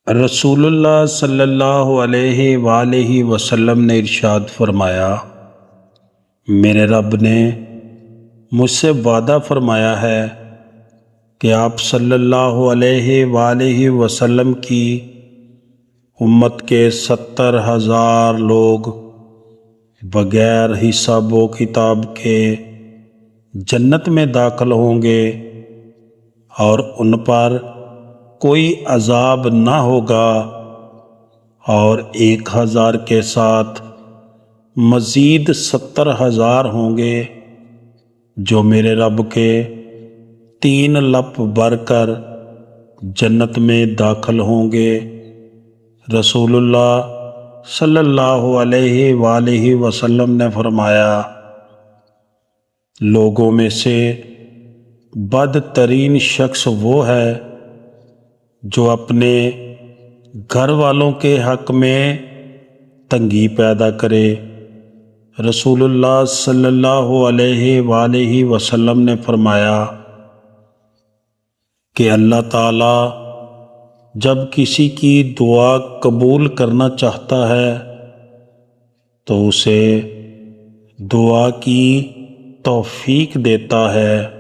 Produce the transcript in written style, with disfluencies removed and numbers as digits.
رسول اللہ صلی اللہ علیہ وآلہ وسلم نے ارشاد فرمایا، میرے رب نے مجھ سے وعدہ فرمایا ہے کہ آپ صلی اللہ علیہ وآلہ وسلم کی امت کے 70,000 لوگ بغیر حساب و کتاب کے جنت میں داخل ہوں گے اور ان پر کوئی عذاب نہ ہوگا، اور 1,000 کے ساتھ مزید 70,000 ہوں گے جو میرے رب کے 3 لپ بھر کر جنت میں داخل ہوں گے۔ رسول اللہ صلی اللہ علیہ وآلہ وسلم نے فرمایا، لوگوں میں سے بدترین شخص وہ ہے جو اپنے گھر والوں کے حق میں تنگی پیدا کرے۔ رسول اللہ صلی اللہ علیہ وآلہ وسلم نے فرمایا کہ اللہ تعالیٰ جب کسی کی دعا قبول کرنا چاہتا ہے تو اسے دعا کی توفیق دیتا ہے۔